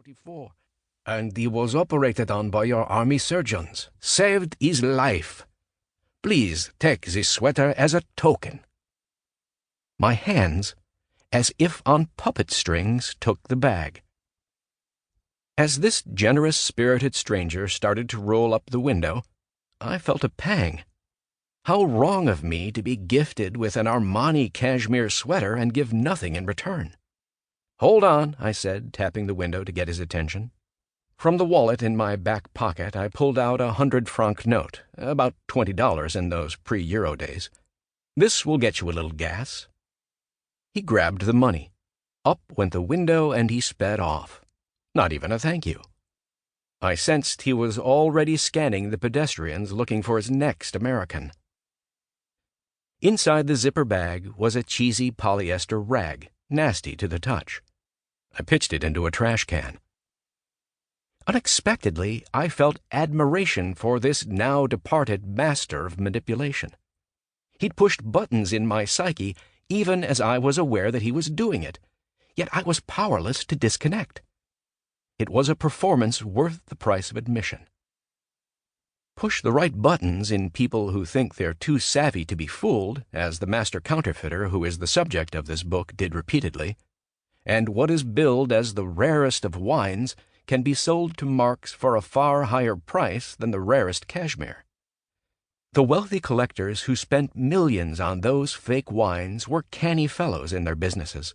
1944, and he was operated on by your army surgeons. Saved his life. Please take this sweater as a token." My hands, as if on puppet strings, took the bag. As this generous-spirited stranger started to roll up the window, I felt a pang. How wrong of me to be gifted with an Armani cashmere sweater and give nothing in return. "Hold on," I said, tapping the window to get his attention. From the wallet in my back pocket, I pulled out a 100-franc note, about $20 in those pre-Euro days. "This will get you a little gas." He grabbed the money. Up went the window, and he sped off. Not even a thank you. I sensed he was already scanning the pedestrians looking for his next American. Inside the zipper bag was a cheesy polyester rag, nasty to the touch. I pitched it into a trash can. Unexpectedly, I felt admiration for this now-departed master of manipulation. He'd pushed buttons in my psyche even as I was aware that he was doing it, yet I was powerless to disconnect. It was a performance worth the price of admission. Push the right buttons in people who think they're too savvy to be fooled, as the master counterfeiter who is the subject of this book did repeatedly, and what is billed as the rarest of wines can be sold to marks for a far higher price than the rarest cashmere. The wealthy collectors who spent millions on those fake wines were canny fellows in their businesses.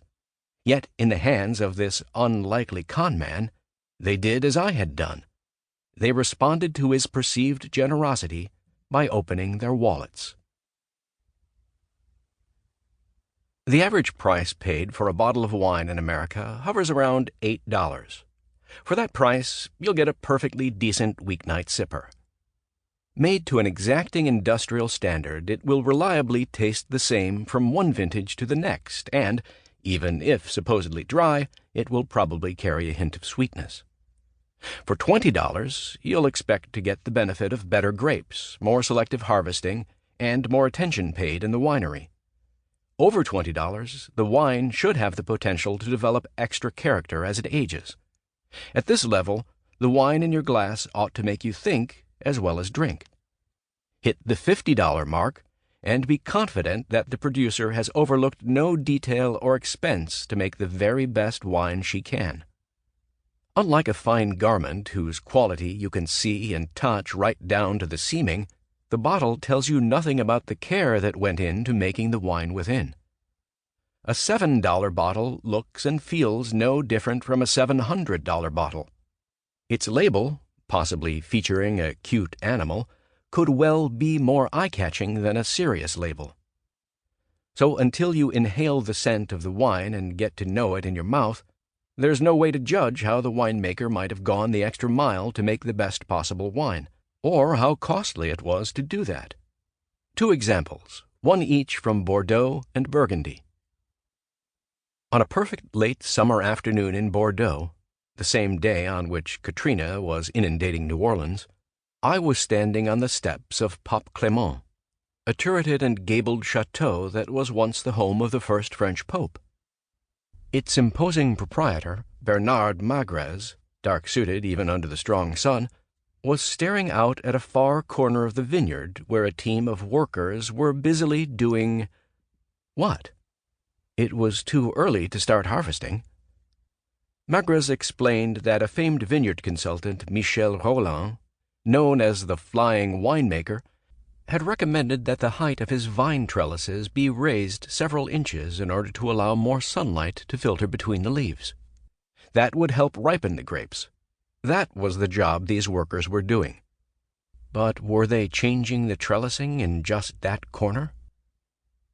Yet in the hands of this unlikely con-man, they did as I had done. They responded to his perceived generosity by opening their wallets. The average price paid for a bottle of wine in America hovers around $8. For that price, you'll get a perfectly decent weeknight sipper. Made to an exacting industrial standard, it will reliably taste the same from one vintage to the next, and, even if supposedly dry, it will probably carry a hint of sweetness. For $20, you'll expect to get the benefit of better grapes, more selective harvesting, and more attention paid in the winery. Over $20, the wine should have the potential to develop extra character as it ages. At this level, the wine in your glass ought to make you think as well as drink. Hit the $50 mark, and be confident that the producer has overlooked no detail or expense to make the very best wine she can. Unlike a fine garment whose quality you can see and touch right down to the seaming, the bottle tells you nothing about the care that went into making the wine within. A $7 bottle looks and feels no different from a $700 bottle. Its label, possibly featuring a cute animal, could well be more eye-catching than a serious label. So until you inhale the scent of the wine and get to know it in your mouth, there's no way to judge how the winemaker might have gone the extra mile to make the best possible wine, or how costly it was to do that. 2 examples, one each from Bordeaux and Burgundy. On a perfect late summer afternoon in Bordeaux, the same day on which Katrina was inundating New Orleans, I was standing on the steps of Pape Clément, a turreted and gabled chateau that was once the home of the first French pope. Its imposing proprietor, Bernard Magrez, dark-suited even under the strong sun, was staring out at a far corner of the vineyard where a team of workers were busily doing what? It was too early to start harvesting. Magrez explained that a famed vineyard consultant, Michel Rolland, known as the Flying Winemaker, had recommended that the height of his vine trellises be raised several inches in order to allow more sunlight to filter between the leaves. That would help ripen the grapes. That was the job these workers were doing. But were they changing the trellising in just that corner?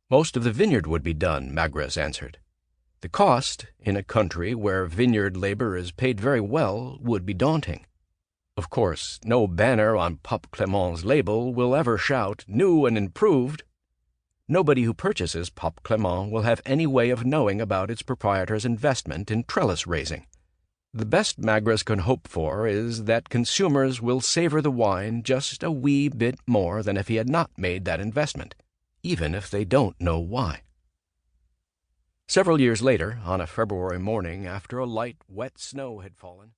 Most of the vineyard would be done, Magrez answered. The cost, in a country where vineyard labor is paid very well, would be daunting. Of course, no banner on Pape Clément's label will ever shout, "New and improved." Nobody who purchases Pape Clément will have any way of knowing about its proprietor's investment in trellis raising. The best Magrez can hope for is that consumers will savor the wine just a wee bit more than if he had not made that investment, even if they don't know why. Several years later, on a February morning after a light, wet snow had fallen,